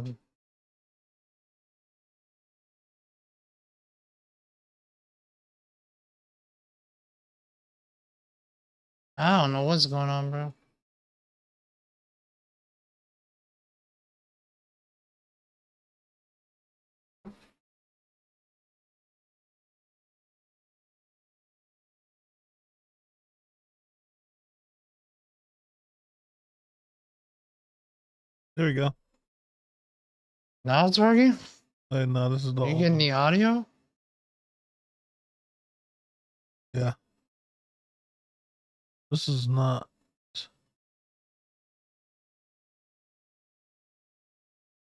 but I don't know what's going on, bro. There we go. Now it's working? No, this is the You getting the audio? Yeah. This is not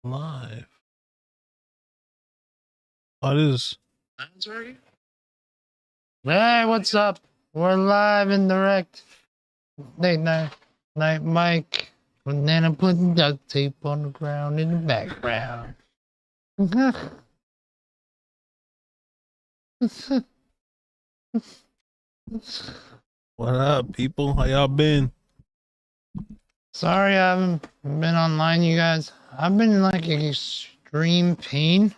live. Oh, it is. That's working. Hey, what's up? We're live and direct. Late night Mike. And then I'm putting duct tape on the ground in the background. What up, people? How y'all been? Sorry I haven't been online, you guys. I've been in like extreme pain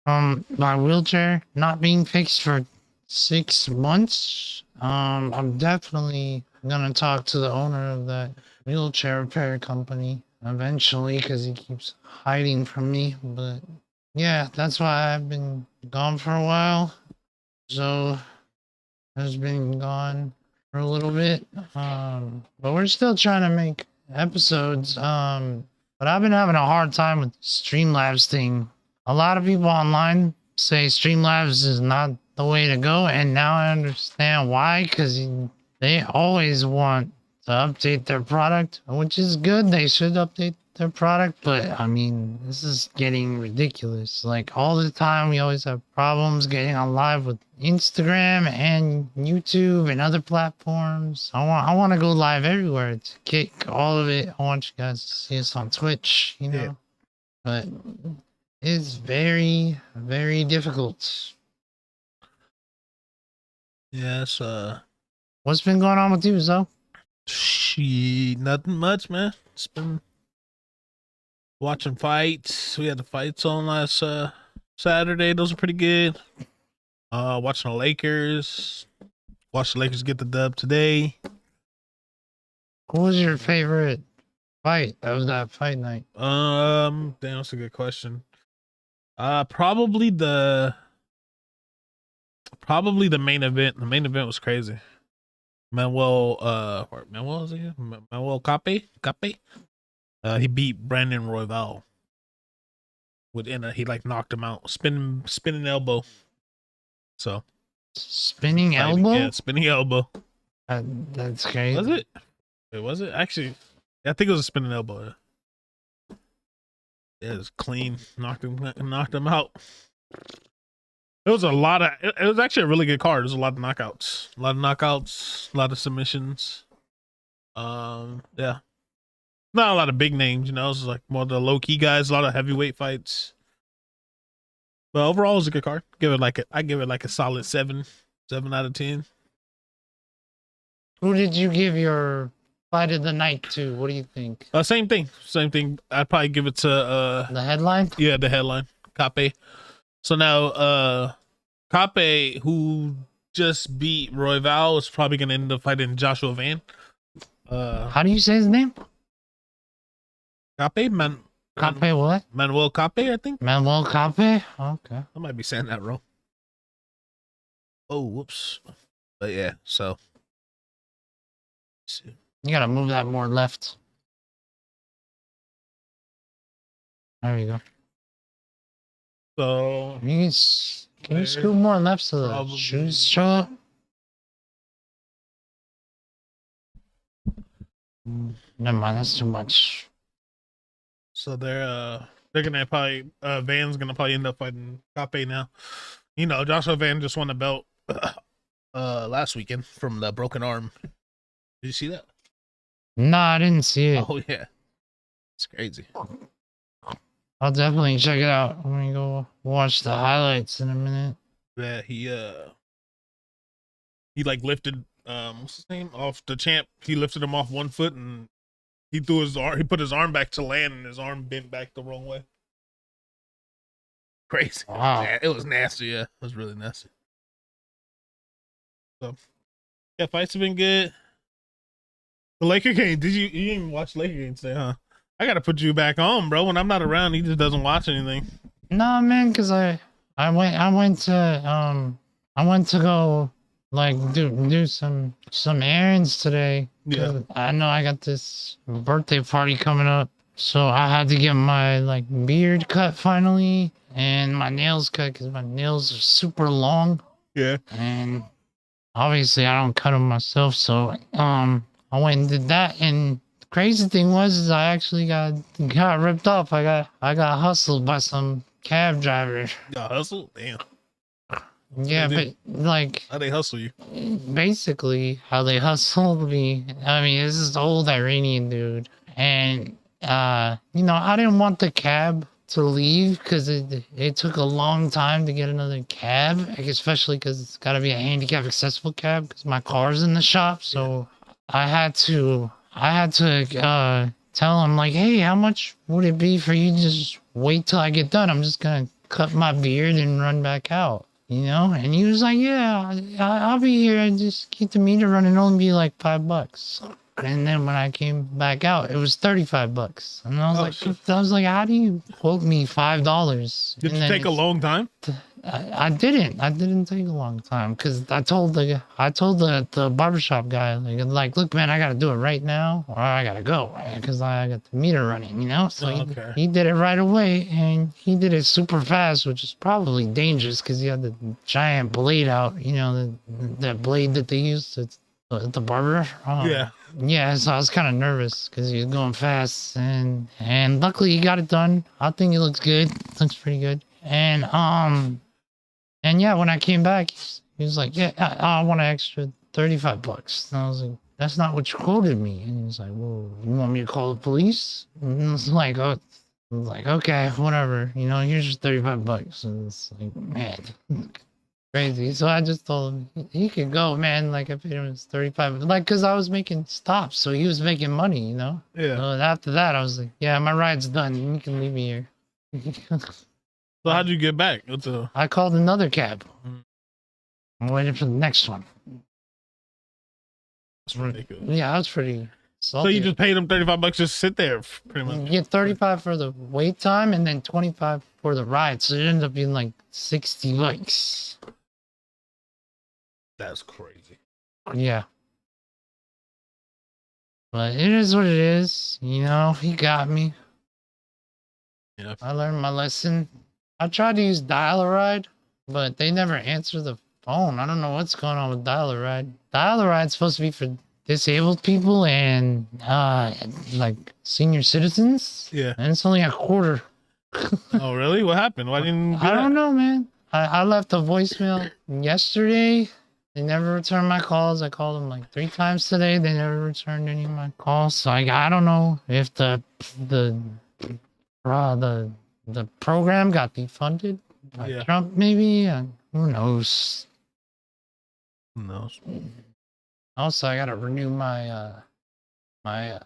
from my wheelchair not being fixed for 6 months. I'm definitely gonna talk to the owner of that wheelchair repair company eventually because he keeps hiding from me. But yeah, that's why I've been gone for a while. So has been gone for a little bit. But we're still trying to make episodes. But I've been having a hard time with Streamlabs thing. A lot of people online say Streamlabs is not the way to go, and now I understand why, because they always want to update their product, which is good. They should update their product, but I mean, this is getting ridiculous. Like all the time, we always have problems getting on live with Instagram and YouTube and other platforms. I want to go live everywhere to kick all of it. I want you guys to see us on Twitch, you know, yeah. But it's very, very difficult. Yes, what's been going on with you, Zoe? Nothing much, man. It's been watching fights. We had the fights on last Saturday. Those are pretty good. Watching the Lakers. Watched the Lakers get the dub today. What was your favorite fight? That was that fight night. Damn, that's a good question. Probably the main event. The main event was crazy. Manuel was he? Manuel Cape. He beat Brandon Royval he like knocked him out, spinning elbow. So spinning elbow? Yeah, spinning elbow. That's crazy. Was it? Was it? Actually, I think it was a spinning elbow. Yeah, it was clean. Knocked him out. It was it was actually a really good card. There's a lot of knockouts. A lot of submissions. Yeah. Not a lot of big names, you know. It's like more the low key guys, a lot of heavyweight fights. But overall it was a good card. I give it like a solid 7 out of 10. Who did you give your fight of the night to? What do you think? Same thing. I'd probably give it to the headline? Yeah, the headline. Cape. So now, Cape, who just beat Royval, is probably gonna end up fighting Joshua Van. How do you say his name? Cape, Cape what? Manuel Cape, I think. Manuel Cape. Okay. I might be saying that wrong. Oh, whoops. But yeah, so. You gotta move that more left. There you go. So can you scoot more left so the shoes show up? Never mind, that's too much. So they're gonna probably Van's gonna probably end up fighting Cape now. You know, Joshua Van just won the belt last weekend from the broken arm. Did you see that? No, I didn't see it. Oh yeah, it's crazy. I'll definitely check it out. I'm gonna go watch the highlights in a minute. Yeah, he like lifted what's his name off the champ. He lifted him off one foot and he put his arm back to land and his arm bent back the wrong way. crazy. Wow. It was nasty. Yeah, it was really nasty. So yeah, fights have been good. The Laker game. You didn't even watch the Laker game today, huh? I gotta put you back on, bro. When I'm not around, he just doesn't watch anything. No, man, because I went to go like do some errands today. Yeah. I know I got this birthday party coming up, so I had to get my like beard cut finally and my nails cut because my nails are super long. Yeah. And obviously I don't cut them myself, so I went and did that. And the crazy thing was is I actually got ripped off. I got hustled by some cab driver. Got hustle? Damn. Yeah, but like How they hustle you? basically how they hustled me. I mean, this is the old Iranian dude, and you know, I didn't want the cab to leave because it took a long time to get another cab, like, especially because it's got to be a handicap accessible cab because my car's in the shop. So I had to tell him like, hey, how much would it be for you to just wait till I get done? I'm just gonna cut my beard and run back out, you know? And he was like, yeah, I'll be here. I just keep the meter running. It'll only be like $5. And then when I came back out, it was $35. And I was like, how do you quote me $5? Did you take a long time? I didn't take a long time because I told the barbershop guy like, look, man, I gotta do it right now or I gotta go because I got the meter running, you know. So he did it right away, and he did it super fast, which is probably dangerous because he had the giant blade out, you know, that blade that they use at the barber. Yeah, so I was kind of nervous because he was going fast, and luckily he got it done. I think it looks good. Looks pretty good. And yeah, when I came back, he was like, yeah, I want an extra $35. And I was like, that's not what you quoted me. And he was like, well, you want me to call the police? And I was like, oh, okay, whatever. You know, here's your $35. And it's like, man, crazy. So I just told him he could go, man. Like I paid him his 35, like, cause I was making stops, so he was making money, you know. Yeah. So after that, I was like, yeah, my ride's done. You can leave me here. So how'd you get back? I called another cab. I'm waiting for the next one. That's ridiculous. Yeah, I was pretty salty. So you just paid him $35 just sit there, pretty much. You get 35 for the wait time and then 25 for the ride, so it ended up being like $60. That's crazy. Yeah. But it is what it is. You know, he got me. Yeah. I learned my lesson. I tried to use Dial-A-Ride, but they never answer the phone. I don't know what's going on with Dial-A-Ride. Dial-A-Ride's supposed to be for disabled people and like senior citizens. Yeah. And it's only a quarter. Oh, really? What happened? Why didn't you do I don't know, man. I left a voicemail yesterday. They never returned my calls. I called them like 3 times today. They never returned any of my calls. So I don't know if the program got defunded by Trump, maybe. Who knows? Who knows? Also, I gotta renew my my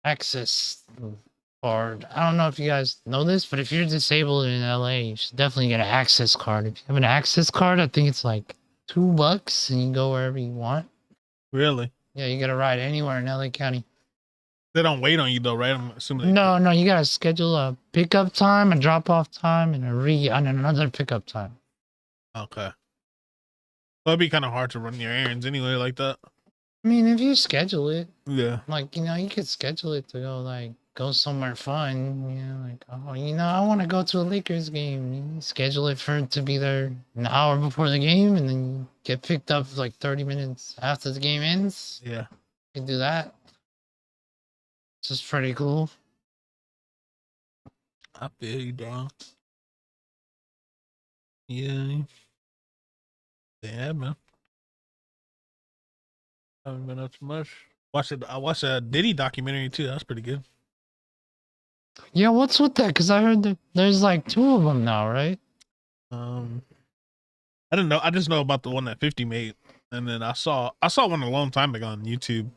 access card. I don't know if you guys know this, but if you're disabled in LA, you should definitely get an access card. If you have an access card, I think it's like $2 and you can go wherever you want. Really? Yeah, you get a ride anywhere in LA County. They don't wait on you though, right? I'm assuming. No, you gotta schedule a pickup time, a drop off time, and another pickup time. Okay. Well, it'd be kind of hard to run your errands anyway, like that. I mean, if you schedule it, yeah, like, you know, you could schedule it to go somewhere fun. You know, like, oh, you know, I want to go to a Lakers game. You schedule it for it to be there an hour before the game, and then you get picked up like 30 minutes after the game ends. Yeah, you can do that. It's just pretty cool. I feel you, dog. Yeah. Yeah, man. I haven't been up too much. I watched a Diddy documentary too. That's pretty good. Yeah, what's with that? Because I heard that there's like 2 of them now, right? I didn't know. I just know about the one that 50 made, and then I saw one a long time ago on YouTube.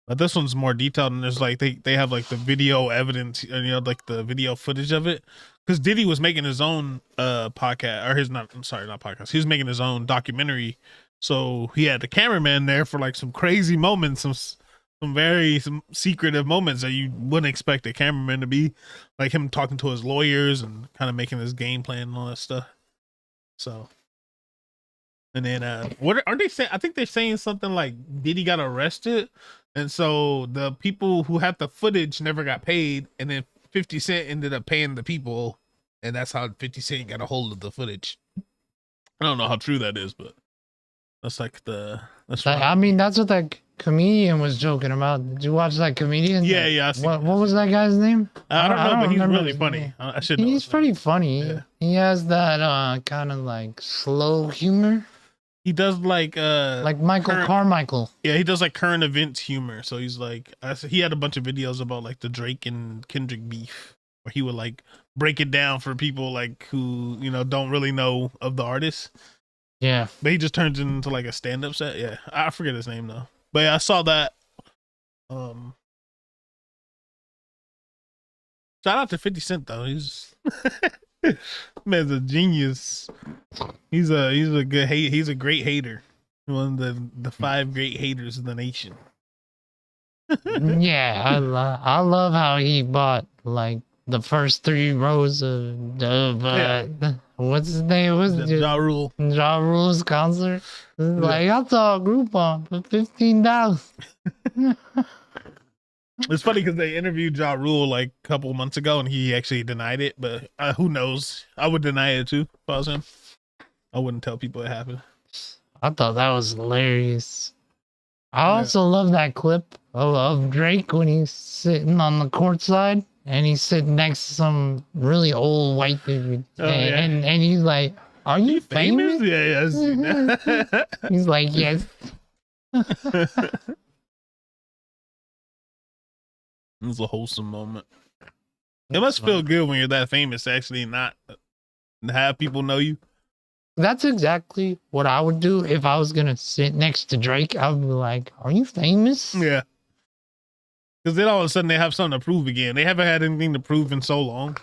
But this one's more detailed, and there's like they have like the video evidence, you know, like the video footage of it. because Diddy was making his own podcast, or his not. I'm sorry, not podcast. He was making his own documentary, so he had the cameraman there for like some crazy moments, some secretive moments that you wouldn't expect a cameraman to be, like him talking to his lawyers and kind of making his game plan and all that stuff. So, and then what are they saying? I think they're saying something like Diddy got arrested, and so the people who had the footage never got paid, and then 50 Cent ended up paying the people, and that's how 50 Cent got a hold of the footage. I don't know how true that is, but that's like that's Like, I mean, that's what that comedian was joking about. Did you watch that comedian? Yeah, yeah. What was that guy's name? I don't know, but he's remember really his funny. name. I should know. He's pretty funny. Yeah. He has that kind of like slow humor. He does like Michael Carmichael. Yeah, he does like current events humor. So he's like, he had a bunch of videos about like the Drake and Kendrick beef, where he would like break it down for people like who don't really know of the artist. Yeah, but he just turns it into like a stand-up set. Yeah, I forget his name though. But yeah, I saw that. Shout out to 50 Cent though. He's man's a genius. He's a good he's a great hater. One of the 5 great haters of the nation. Yeah, I love how he bought like the first 3 rows of what's his name? What's Ja Rule. Ja Rule's concert. Like, I saw a Groupon for $15. It's funny because they interviewed Ja Rule like a couple months ago, and he actually denied it. But who knows? I would deny it too if I was him. I wouldn't tell people it happened. I thought that was hilarious. I also love that clip of Drake when he's sitting on the court side and he's sitting next to some really old white dude. And he's like, "Are you famous?" Yeah, yes. He's like, "Yes." It was a wholesome moment. It must feel good when you're that famous to actually not have people know you. That's exactly what I would do if I was gonna sit next to Drake. I would be like, "Are you famous?" Yeah. Because then all of a sudden they have something to prove again. They haven't had anything to prove in so long.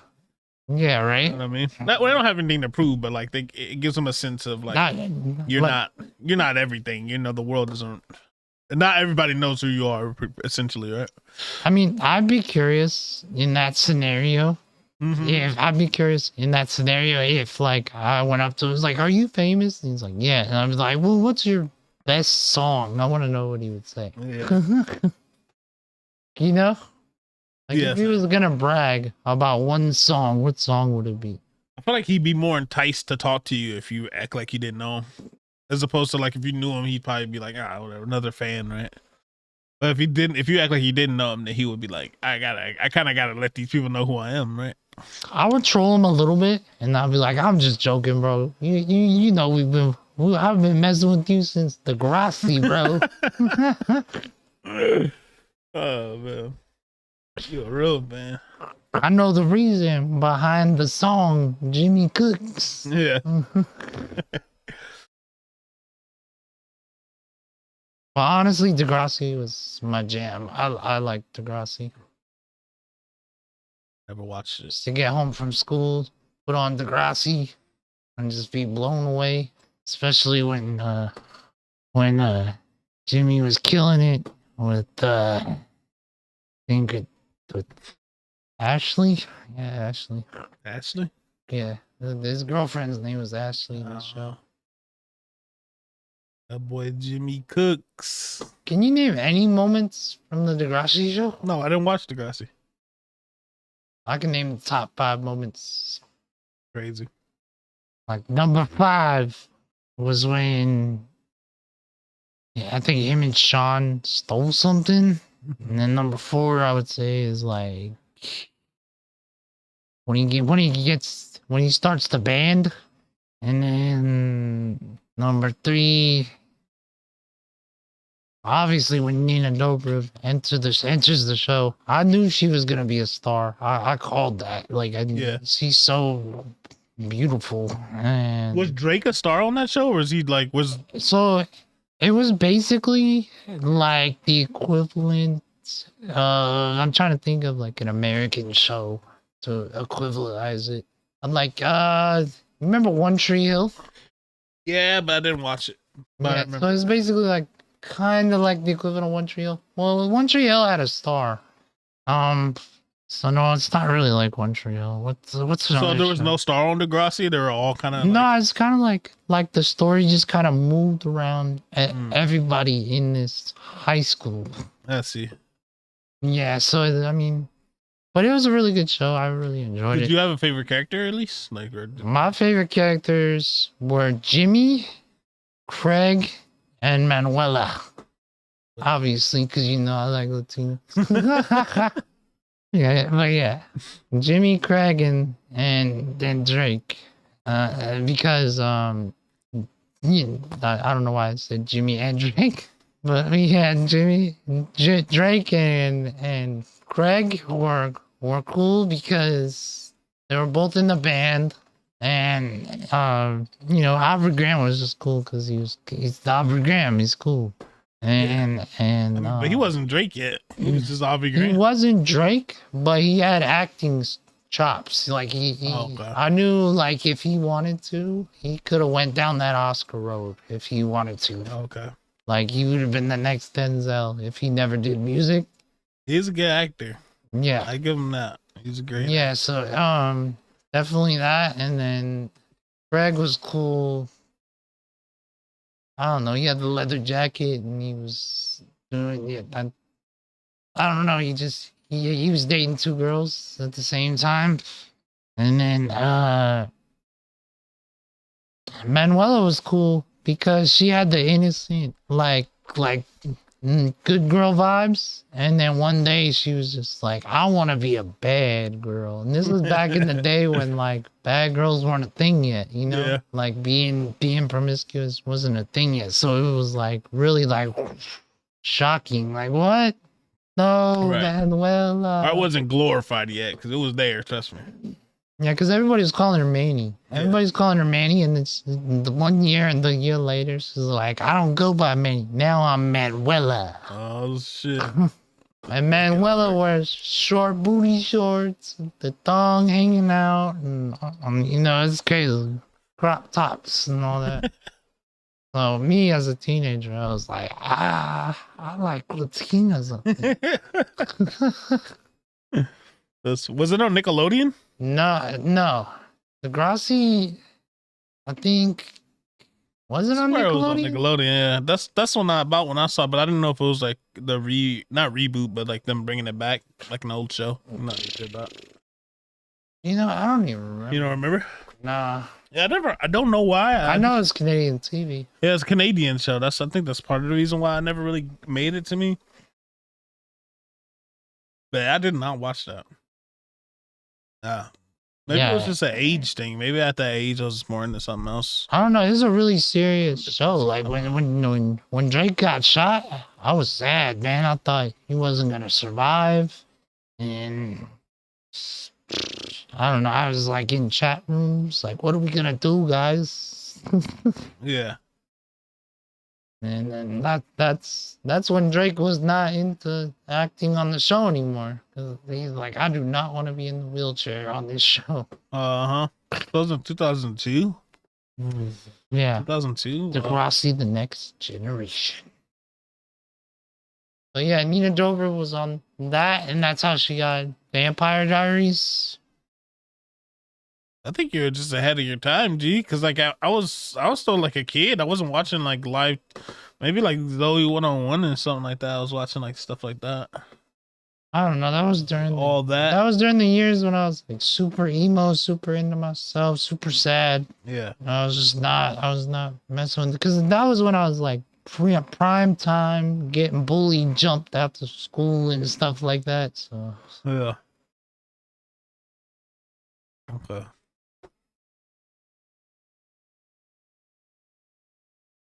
Yeah, right. You know what I mean? They don't have anything to prove, but like it gives them a sense of like you're not everything. The world doesn't. Not everybody knows who you are, essentially, right? I mean, I'd be curious in that scenario. Mm-hmm. Yeah, I'd be curious in that scenario if, like, I went up to him, was like, "Are you famous?" And he's like, "Yeah." And I was like, "Well, what's your best song?" I want to know what he would say. Yeah. Like, if he was gonna brag about one song, what song would it be? I feel like he'd be more enticed to talk to you if you act like you didn't know him, as opposed to like if you knew him, he'd probably be like, whatever, another fan, right? But if you act like you didn't know him, then he would be like, I kind of gotta let these people know who I am, right? I would troll him a little bit, and I'd be like, "I'm just joking, bro. You know I've been messing with you since the Degrassi, bro." Oh man, you're a real man. I know the reason behind the song Jimmy Cooks. Yeah. But honestly, Degrassi was my jam. I like Degrassi. Never watched it. Just to get home from school, put on Degrassi, and just be blown away. Especially when Jimmy was killing it with I think with Ashley. Yeah, Ashley. Ashley? Yeah, his girlfriend's name was Ashley in the show. That boy Jimmy Cooks. Can you name any moments from the Degrassi show? No, I didn't watch Degrassi. I can name the top 5 moments. Crazy. Like, number 5 was when I think him and Sean stole something. And then number 4, I would say, is like when he starts the band. And then number 3, obviously, when Nina Dobrev enters the show. I knew she was gonna be a star. I called that. Like, she's so beautiful. And was Drake a star on that show, or is he like So it was basically like the equivalent. I'm trying to think of like an American show to equivalize it. I'm like, remember One Tree Hill? Yeah, but I didn't watch it. But I Yeah, remember. so it's basically like kind of like the equivalent of One Tree Hill. Well, One Tree Hill had a star. So no, it's not really like One Tree Hill. What's So there was no star on Degrassi. They were all kind of no, like, it's kind of like the story just kind of moved around everybody in this high school. I see. Yeah, so I mean, but it was a really good show. I really enjoyed it. Did you have a favorite character at least? Like, or My favorite characters were Jimmy, Craig, and Manuela. Obviously, because you know I like Latino. Yeah, but yeah, Jimmy, Craig, and then Drake. Because yeah, I don't know why I said Jimmy and Drake, but we had Jimmy, Drake, and Craig were cool because they were both in the band, and you know, Albert Graham was just cool because he's Albert Graham. He's cool. And but he wasn't Drake yet. He was just Aubrey he Grant. wasn't Drake, but he had acting chops. Like Okay. I knew like if he wanted to, he could have went down that Oscar road if he wanted to. Okay. Like he would have been the next Denzel if he never did music. He's a good actor. Yeah. I give him that. He's a great. Yeah, so definitely that, and then Greg was cool. I don't know. He had the leather jacket, and he was doing it. I don't know. He was dating two girls at the same time, and then Manuela was cool because she had the innocent like good girl vibes, and then one day she was just like, I want to be a bad girl. And this was back in the day when like bad girls weren't a thing yet, you know. Yeah. Like being promiscuous wasn't a thing yet, so it was like really like shocking. Like, what? No, Right. Manuela. I wasn't glorified yet because it was there. Trust me. Yeah, because everybody was calling her Manny. Everybody's calling her Manny, and it's the 1 year and the year later, she's like, I don't go by Manny. Now I'm Manuela. Oh shit. And Manuela wears short booty shorts, the thong hanging out, and you know, it's crazy. Crop tops and all that. So me as a teenager, I was like, I like Latinas. Was it on Nickelodeon? No. Degrassi, I think, was it on Swear it was on Nickelodeon? Nickelodeon. Yeah, that's when I saw, it, but I didn't know if it was like the not reboot, but like them bringing it back like an old show. I'm not sure about. You know, I don't even remember. You don't remember? Nah. Yeah, I don't know why. I know it's Canadian TV. Yeah, it's a Canadian show. I think that's part of the reason why I never really made it to me. But I did not watch that. Maybe it was just an age thing. Maybe at that age I was more into something else. I don't know. This is a really serious show. Like when Drake got shot, I was sad, man. I thought he wasn't gonna survive, and I don't know. I was like in chat rooms, like, what are we gonna do, guys? Yeah. And then that's when Drake was not into acting on the show anymore. 'Cause he's like, I do not want to be in the wheelchair on this show. That was in 2002. Yeah. 2002. Degrassi, the next generation. But yeah, Nina Dover was on that, and that's how she got Vampire Diaries. I think you're just ahead of your time, G. Because like I was still like a kid. I wasn't watching like live, maybe like Zoe 101 and something like that. I was watching like stuff like that. I don't know. That was during all that. That was during the years when I was like super emo, super into myself, super sad. Yeah. I was not messing with it because that was when I was like prime time, getting bullied, jumped out to school and stuff like that. So yeah. Okay.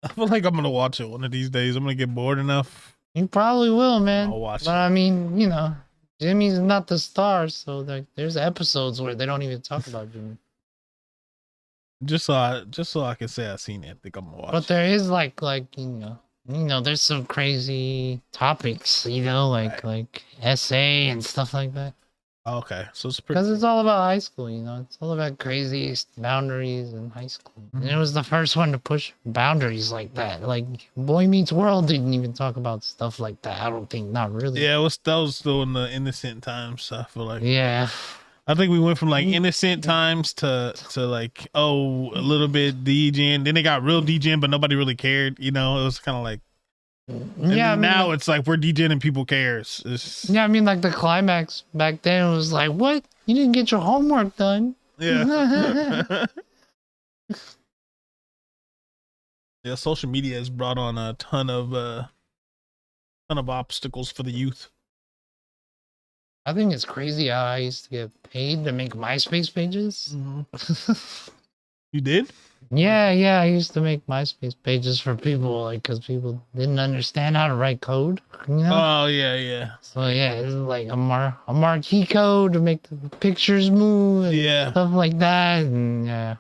I feel like I'm gonna watch it one of these days. I'm gonna get bored enough. You probably will, man. I'll watch but it. I mean, you know, Jimmy's not the star, so like, there's episodes where they don't even talk about Jimmy. Just so I can say I've seen it. I think I'm gonna watch. But there is like you know, there's some crazy topics, you know, like essay and stuff like that. Okay, so it's pretty. Because it's all about high school, you know. It's all about crazy boundaries in high school. And it was the first one to push boundaries like that. Like Boy Meets World didn't even talk about stuff like that. I don't think, not really. Yeah, that was still in the innocent times. I feel like. Yeah. I think we went from like innocent times to like, oh, a little bit DJing. Then they got real DJing, but nobody really cared. You know, it was kind of like. Yeah, I mean, now like, it's like we're DJing and people cares. yeah, I mean, like the climax back then was like, what? You didn't get your homework done. Yeah. Yeah, social media has brought on a ton of obstacles for the youth. I think it's crazy how I used to get paid to make MySpace pages. You did? Yeah, I used to make MySpace pages for people, like, because people didn't understand how to write code, you know? Oh, yeah. So, yeah, it's like a marquee code to make the pictures move and stuff like that, and, yeah.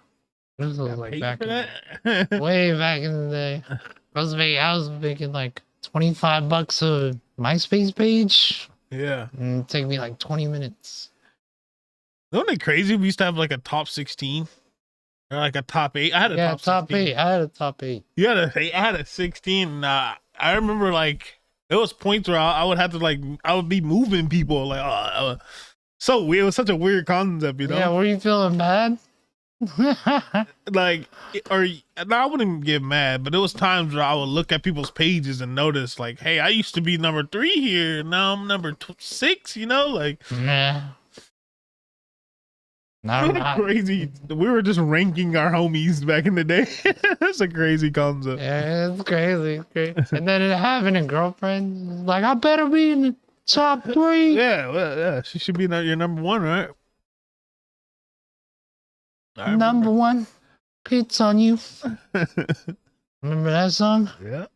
This was like back way back in the day. I was making like $25 a MySpace page. Yeah. And it'd take me like 20 minutes. Isn't it crazy? We used to have like a top 16. Or like a top 8. I had a top 8. I had a top 8. You had I had a 16. I remember like there was points where I would have to like I would be moving people like so weird. It was such a weird concept, you know. Yeah, were you feeling bad? Like I wouldn't get mad, but there was times where I would look at people's pages and notice like, hey, I used to be number 3 here, now I'm number 6. You know, like yeah. Not crazy. We were just ranking our homies back in the day. That's a crazy concept. Yeah, it's crazy. And then having a girlfriend, like, I better be in the top 3. Yeah, well, yeah, she should be your number 1, right? Number 1, hits on you. Remember that song? Yeah.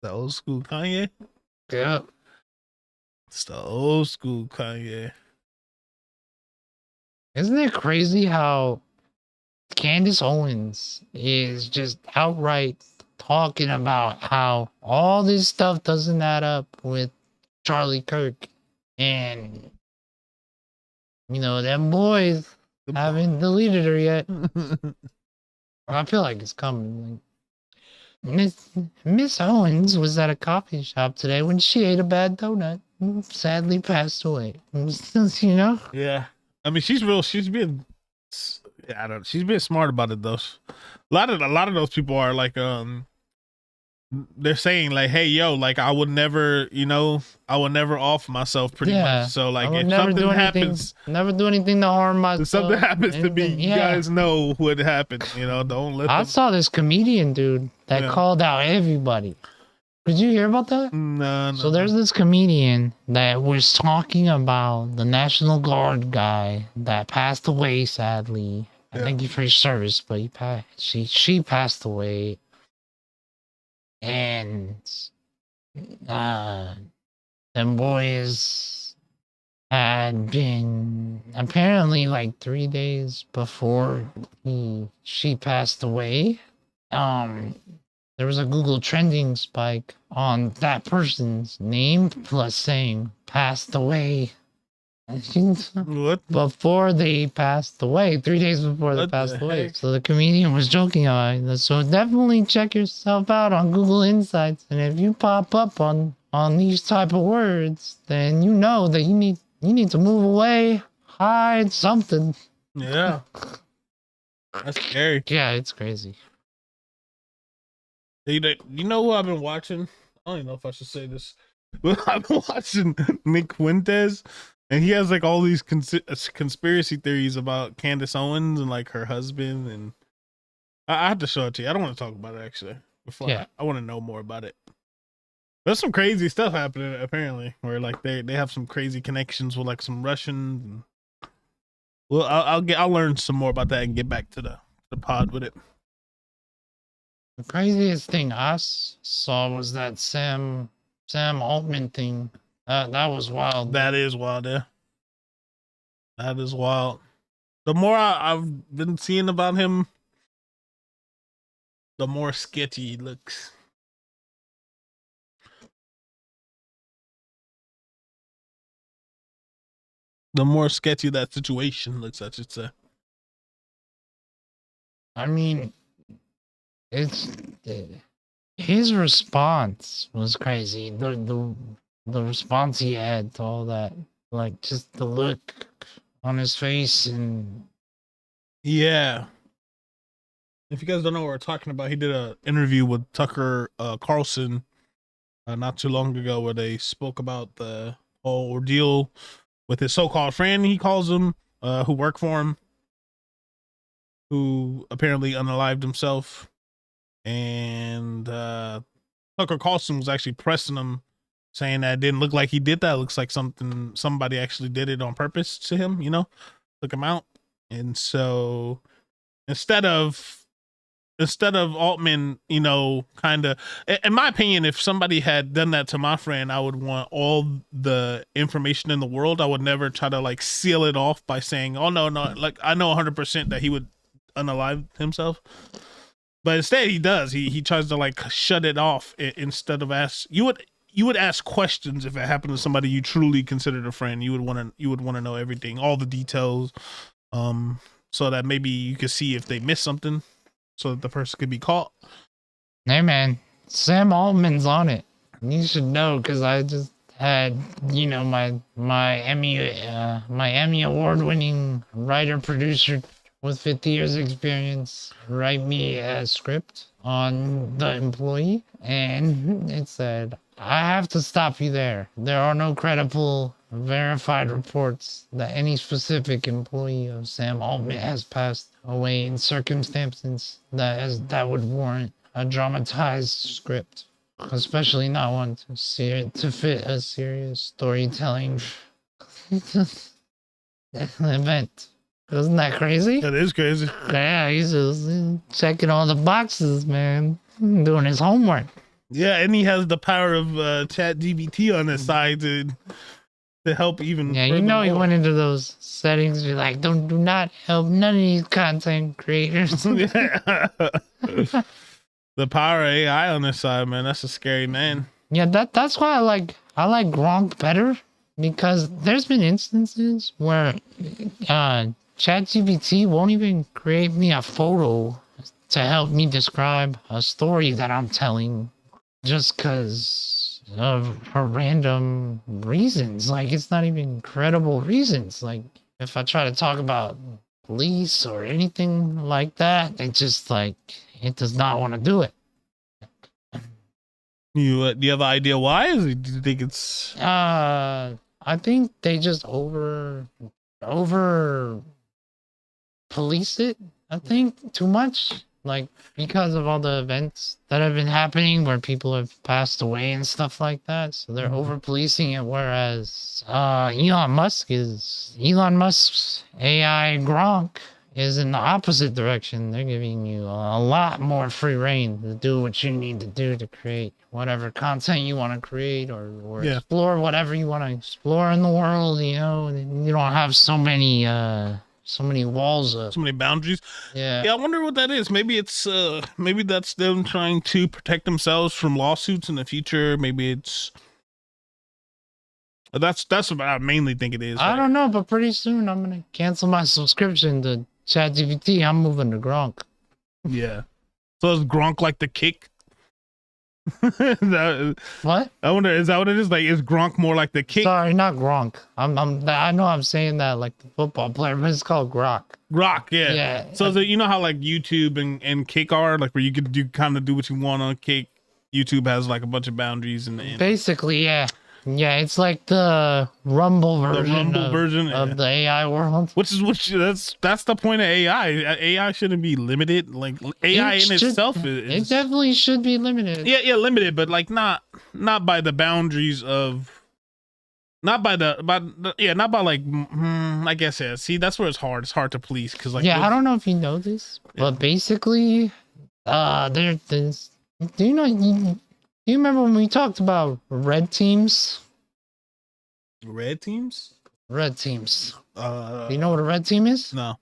The old school Kanye. Yeah. It's the old school Kanye. Isn't it crazy how Candace Owens is just outright talking about how all this stuff doesn't add up with Charlie Kirk, and you know them boys haven't deleted her yet. I feel like it's coming. Miss Owens was at a coffee shop today when she ate a bad donut and sadly passed away. You know? Yeah. I mean, she's real. She's being, yeah, I don't. She's being smart about it though. A lot of those people are like, they're saying like, hey, yo, like I would never, I would never off myself pretty much. So like, if something happens, never do anything to harm myself. If something happens to me, you guys know what happened. Don't let. I saw this comedian dude that called out everybody. Did you hear about that? No. So there's this comedian that was talking about the National Guard guy that passed away, sadly. Thank you for your service, but she passed away. And them boys had been apparently like 3 days before she passed away. There was a Google trending spike on that person's name plus saying passed away. What? Before they passed away, 3 days before they passed away. So the comedian was joking about it. So definitely check yourself out on Google Insights. And if you pop up on these type of words, then you know that you need to move away, hide something. Yeah. That's scary. Yeah, it's crazy. You know who I've been watching? I don't even know if I should say this, but I've been watching Nick Fuentes, and he has like all these conspiracy theories about Candace Owens and like her husband, and I have to show it to you. I don't want to talk about it actually. I want to know more about it. There's some crazy stuff happening apparently, where like they have some crazy connections with like some Russians. And, well, I'll learn some more about that and get back to the pod with it. The craziest thing I saw was that Sam Altman thing. That was wild. That is wild, yeah. That is wild. The more I've been seeing about him, the more sketchy he looks. The more sketchy that situation looks, I should say. I mean, it's his response was crazy. The response he had to all that, like just the look on his face, and yeah. If you guys don't know what we're talking about, he did an interview with Tucker Carlson not too long ago where they spoke about the whole ordeal with his so-called friend, he calls him, who worked for him, who apparently unalived himself. And Tucker Carlson was actually pressing him, saying that it didn't look like he did that. It looks like somebody actually did it on purpose to him, you know, took him out. And so instead of Altman, you know, kind of, in my opinion, if somebody had done that to my friend, I would want all the information in the world. I would never try to like seal it off by saying, oh no, like I know 100% that he would unalive himself. But instead he does. He tries to like shut it off instead of ask. You would ask questions if it happened to somebody you truly considered a friend. You would want to know everything, all the details, so that maybe you could see if they missed something, so that the person could be caught. Hey man, Sam Altman's on it. You should know, because I just had, you know, my Emmy award-winning writer producer with 50 years experience write me a script on the employee, and it said, I have to stop you there. There are no credible verified reports that any specific employee of Sam Altman has passed away in circumstances that would warrant a dramatized script, especially not one to fit a serious storytelling event. Isn't that crazy? That is crazy. Yeah, he's just checking all the boxes, man. Doing his homework. Yeah, and he has the power of ChatGPT on his side to help even. Yeah, you know, he went into those settings. You're like, do not help none of these content creators. The power of AI on this side, man. That's a scary man. Yeah, that's why I like Gronk better, because there's been instances where ChatGPT won't even create me a photo to help me describe a story that I'm telling, just because of her random reasons. Like, it's not even credible reasons. Like, if I try to talk about police or anything like that, it just, like, it does not want to do it. Do you have an idea why? Do you think it's... I think they just over police it. I think too much. Like, because of all the events that have been happening where people have passed away and stuff like that. So they're over policing it. Whereas Elon Musk's AI Gronk is in the opposite direction. They're giving you a lot more free reign to do what you need to do to create whatever content you want to create, or explore whatever you want to explore in the world. You know, you don't have so many walls up, so many boundaries. Yeah, I wonder what that is. Maybe it's maybe that's them trying to protect themselves from lawsuits in the future. Maybe it's that's what I mainly think it is. I don't know, but pretty soon I'm gonna cancel my subscription to ChatGPT. I'm moving to Gronk. Yeah. So is Gronk like the Kick? What? I wonder, is that what it is? Like, is Gronk more like the Kick? Sorry, not Gronk. I know I'm saying that like the football player, but it's called Grok. Grok, yeah. Yeah. So you know how like YouTube and Kick are, like where you could kind of do what you want on Kick. YouTube has like a bunch of boundaries and basically, yeah. Yeah, it's like the Rumble version, of the AI world. That's the point of AI. AI shouldn't be limited. Like AI itself is. It definitely should be limited. Yeah, limited, but like not by the boundaries of. Not by like. I guess yeah. See, that's where it's hard. It's hard to police because like. Yeah, I don't know if you know this, but basically, there's. Do you remember when we talked about red teams? Red teams? Red teams. Do you know what a red team is? No.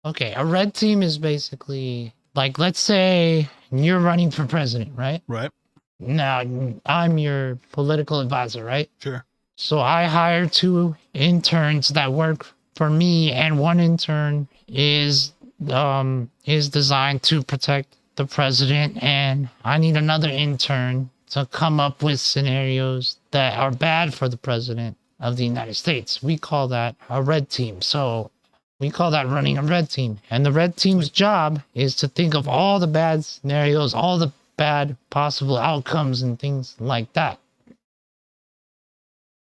Okay, a red team is basically like, let's say you're running for president, right? Right. Now, I'm your political advisor, right? Sure. So I hired 2 interns that work for me, and one intern is designed to protect the president, and I need another intern to come up with scenarios that are bad for the president of the United States. We call that a red team. So we call that running a red team. And the red team's job is to think of all the bad scenarios, all the bad possible outcomes and things like that.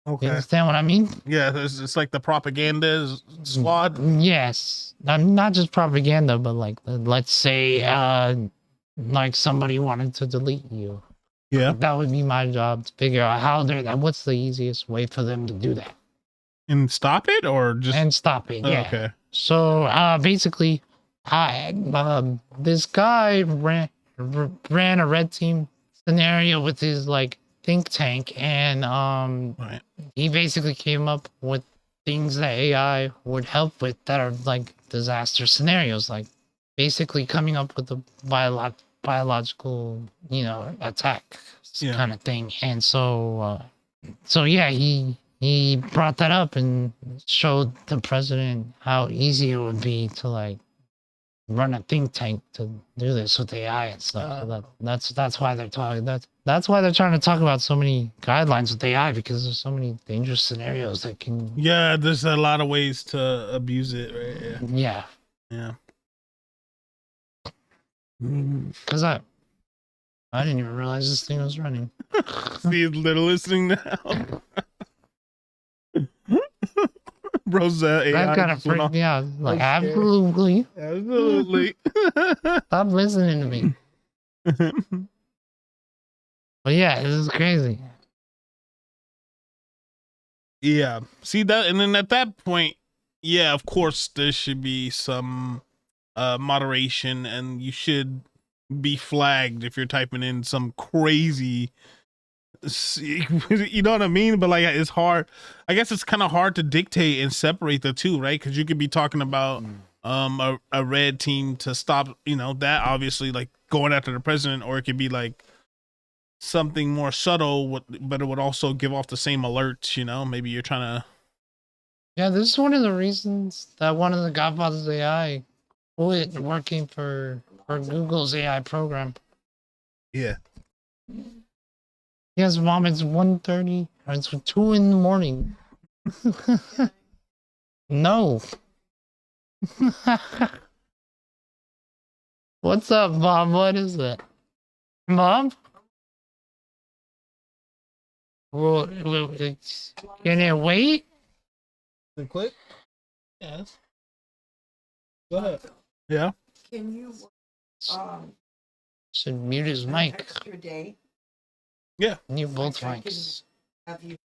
Okay. You understand what I mean? Yeah, it's like the propaganda squad. Yes. Not just propaganda, but like, let's say, like somebody wanted to delete you. Yeah. That would be my job to figure out how what's the easiest way for them to do that. And stop it, or just and stop it. Yeah. Okay. So basically, this guy ran a red team scenario with his like think tank, and Right. he basically came up with things that AI would help with that are like disaster scenarios, like basically coming up with a biological, attack kind of thing. And so yeah, he brought that up and showed the president how easy it would be to like run a think tank to do this with AI and stuff. So that's why they're talking. That's why they're trying to talk about so many guidelines with AI, because there's so many dangerous scenarios that can. Yeah, there's a lot of ways to abuse it, right? Yeah. Yeah. Because I didn't even realize this thing was running. See, they're listening now. Bro's AI. That kind of freaked me out. Like, absolutely. Absolutely. Stop listening to me. But yeah, this is crazy. Yeah. See that, and then at that point, yeah, of course there should be some moderation, and you should be flagged if you're typing in some crazy, you know what I mean? But like, it's hard. I guess it's kind of hard to dictate and separate the two, right? Because you could be talking about a red team to stop, that obviously like going after the president, or it could be like something more subtle, but it would also give off the same alerts. Maybe you're trying to. Yeah, this is one of the reasons that one of the Godfathers AI quit working for Google's AI program. Yeah. Yes, Mom, it's 1:30. It's 2 in the morning. No. What's up, Mom? What is it? Mom? Well, can it wait? The clip? Yes. Go ahead. Yeah. Can you Should mute his mic. yesterday Yeah. Mute both mics. have you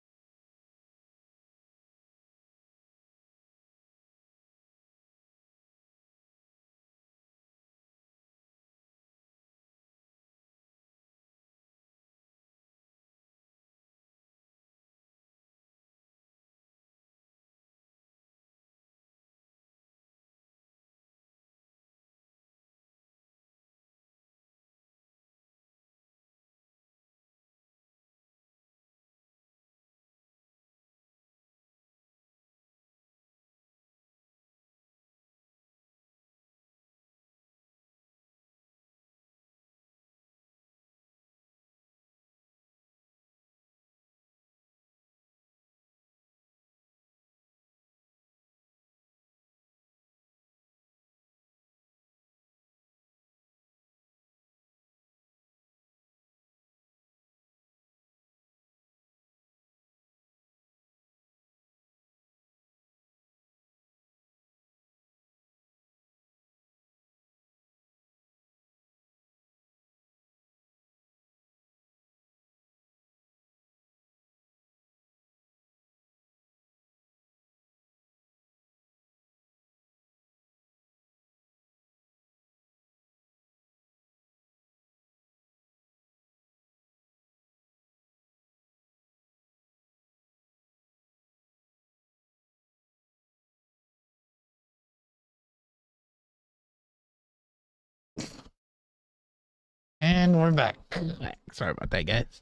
And we're back. Sorry about that, guys.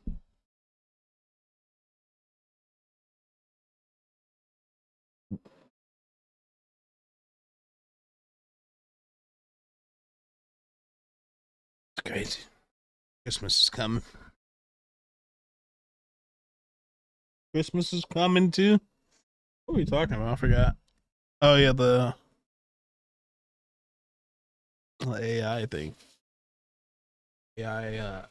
It's crazy. Christmas is coming. Christmas is coming too. What are we talking about? I forgot. Oh yeah, the AI thing. AI.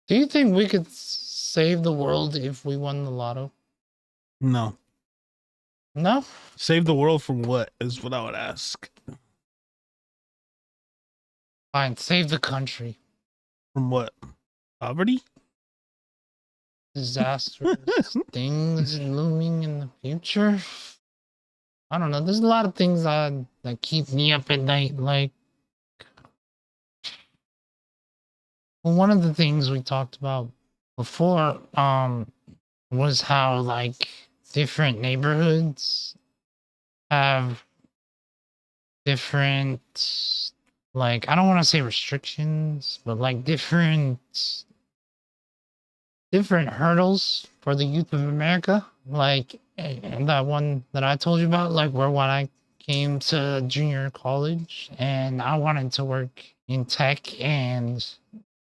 Do you think we could save the world if we won the lotto? No. No? Save the world from what is what I would ask. Fine, save the country. From what? Poverty? Disastrous things looming in the future. I don't know. There's a lot of things that keep me up at night. Like, well, one of the things we talked about before was how like different neighborhoods have different, like, I don't want to say restrictions, but like different hurdles for the youth of America. Like that one that I told you about, like where when I came to junior college and I wanted to work in tech, and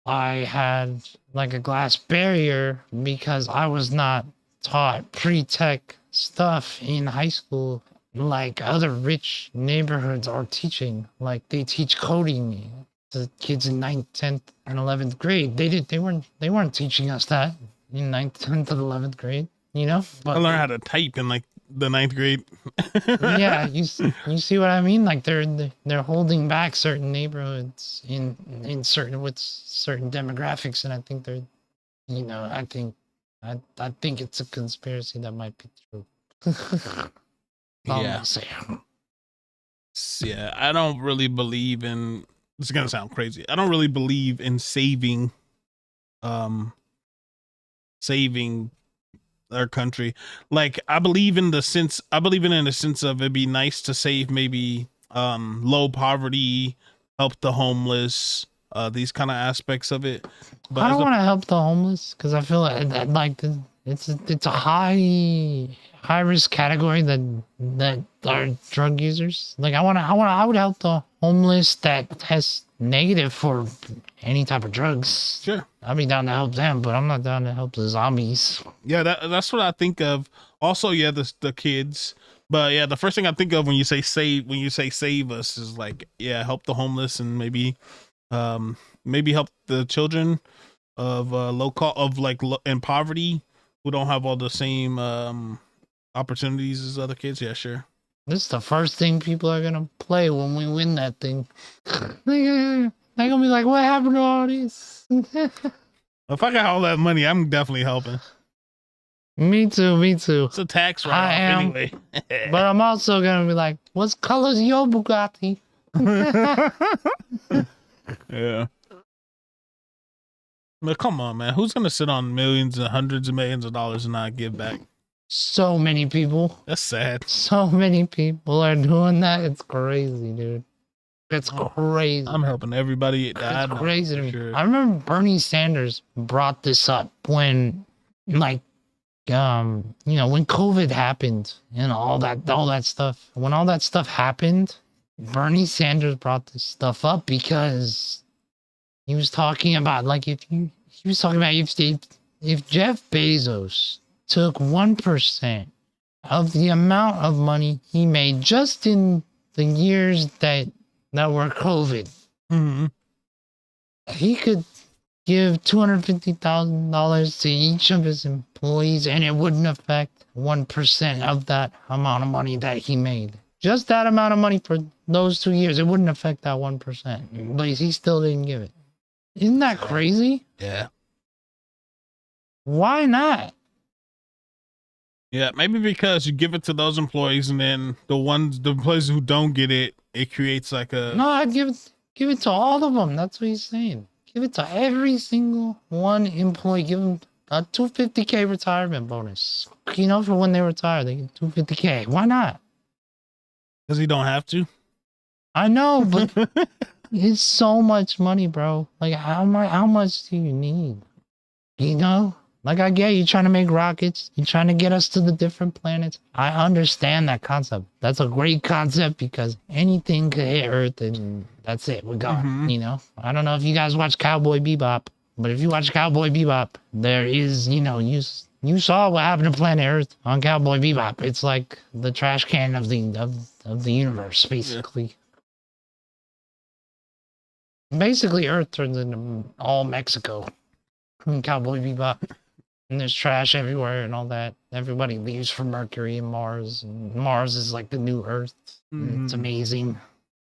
I had like a glass barrier because I was not taught pre-tech stuff in high school like other rich neighborhoods are teaching. Like they teach coding to kids in 9th, 10th, and 11th grade. They weren't teaching us that in 9th, 10th, and 11th grade, you know? But I learned how to type in like the 9th grade. yeah, you see what I mean? Like they're holding back certain neighborhoods in certain with certain demographics, and I think they're, you know, I think it's a conspiracy that might be true. Yeah. Yeah, I don't really believe in, this is gonna sound crazy, I don't really believe in saving our country. Like I believe in the sense of it'd be nice to save maybe low poverty, help the homeless, these kind of aspects of it. But I don't want to help the homeless because I feel like it's a high risk category that are drug users. Like I would help the homeless that has negative for any type of drugs. Sure, I'd be down to help them, but I'm not down to help the zombies. yeah, that's what I think of. Also, yeah, the kids. But yeah, the first thing I think of when you say save us is like, yeah, help the homeless and maybe help the children of in poverty who don't have all the same opportunities as other kids. Yeah, sure. This is the first thing people are gonna play when we win that thing. They're gonna be like, "What happened to all these?" If I got all that money, I'm definitely helping. Me too. It's a tax write-off anyway. But I'm also gonna be like, "What color's your Bugatti?" Yeah. But come on, man. Who's gonna sit on millions and hundreds of millions of dollars and not give back? So many people. That's sad. So many people are doing that. It's crazy, dude. It's crazy. I'm helping everybody. It's crazy to me. Sure. I remember Bernie Sanders brought this up when, like, you know, when COVID happened and all that stuff. When all that stuff happened, Bernie Sanders brought this stuff up because he was talking about, like, if Jeff Bezos took 1% of the amount of money he made just in the years that were COVID, Mm-hmm. he could give $250,000 to each of his employees, and it wouldn't affect 1% of that amount of money that he made. Just that amount of money for those 2 years, it wouldn't affect that 1%. But he still didn't give it. Isn't that crazy? Yeah. Why not? Yeah, maybe because you give it to those employees, and then the employees who don't get it, it creates like a. No, I'd give it to all of them. That's what he's saying. Give it to every single one employee. Give them a $250K retirement bonus. You know, for when they retire, they get $250K. Why not? Because he don't have to. I know, but it's so much money, bro. Like, how much do you need? You know? Like, I get you trying to make rockets, you're trying to get us to the different planets. I understand that concept. That's a great concept because anything could hit Earth and that's it. We're gone, you know? I don't know if you guys watch Cowboy Bebop, but if you watch Cowboy Bebop, there is, you know, you saw what happened to planet Earth on Cowboy Bebop. It's like the trash can of the universe, basically. Yeah. Basically, Earth turns into all Mexico in Cowboy Bebop. And there's trash everywhere and all that. Everybody leaves for Mercury and Mars. And Mars is like the new Earth. It's amazing.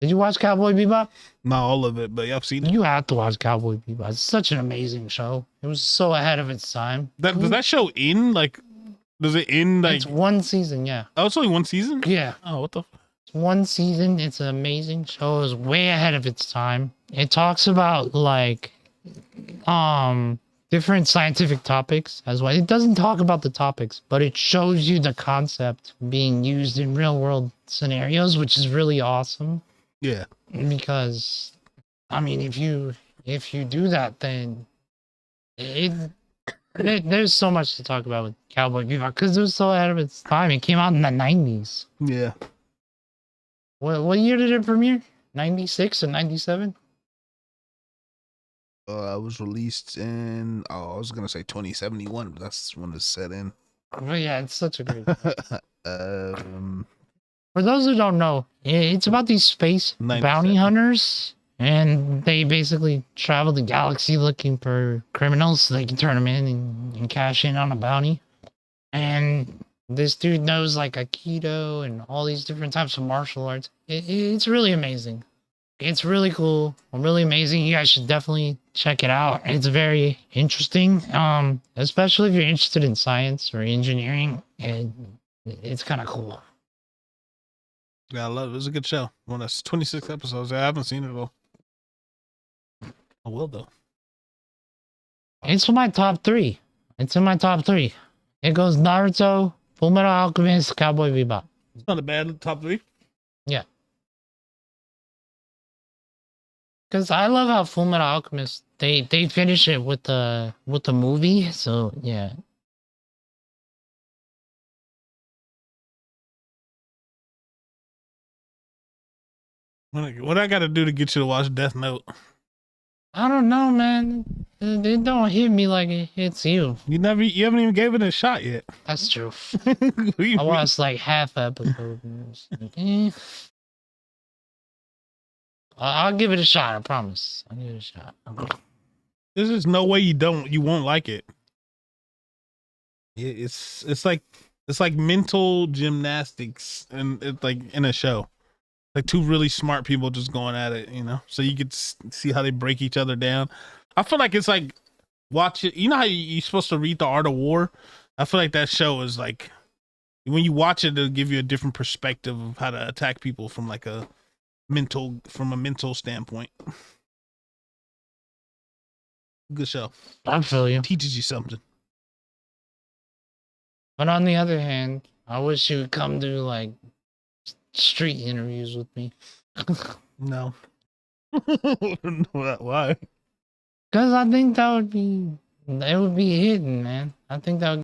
Did you watch Cowboy Bebop? Not all of it, but yeah, I've seen it. You have to watch Cowboy Bebop. It's such an amazing show. It was so ahead of its time. Does that show end? Like, does it end? Like, it's one season, yeah. Oh, it's only one season? Yeah. Oh, what the? It's one season. It's an amazing show. It was way ahead of its time. It talks about like, different scientific topics as well. It doesn't talk about the topics, but it shows you the concept being used in real world scenarios, which is really awesome. Yeah. Because, I mean, if you do that, then there's so much to talk about with Cowboy Bebop because it was so ahead of its time. It came out in the 90s. Yeah. What year did it premiere? 96 or 97? It was released in, I was gonna say 2071, but that's when it's set in. But yeah, it's such a great. For those who don't know, it's about these space bounty hunters, and they basically travel the galaxy looking for criminals so they can turn them in and cash in on a bounty. And this dude knows like Aikido and all these different types of martial arts. It's really amazing. It's really cool. Really amazing. You guys should definitely check it out. It's very interesting. Especially if you're interested in science or engineering. It's kind of cool. Yeah, I love it. It was a good show. Well, that's 26 episodes. I haven't seen it all. I will though. It's my top 3. It's in my top 3. It goes Naruto, Fullmetal Alchemist, Cowboy Bebop. It's not a bad top 3. Yeah. Because I love how Fullmetal Alchemist they finish it with the movie, so yeah. What I got to do to get you to watch Death Note? I don't know, man. It don't hit me like it hits you. You haven't even gave it a shot yet. That's true. I watched like half episodes. I'll give it a shot. I promise. I'll give it a shot. There's just no way you won't like it. It's like mental gymnastics and it's like in a show, like two really smart people just going at it, you know. So you could see how they break each other down. I feel like it's like watch it. You know how you're supposed to read The Art of War? I feel like that show is like when you watch it, it'll give you a different perspective of how to attack people from like a mental standpoint. Good show. I feel you. Teaches you something. But on the other hand, I wish you would come do like street interviews with me. No. Why? Because I think it would be hidden, man. I think that would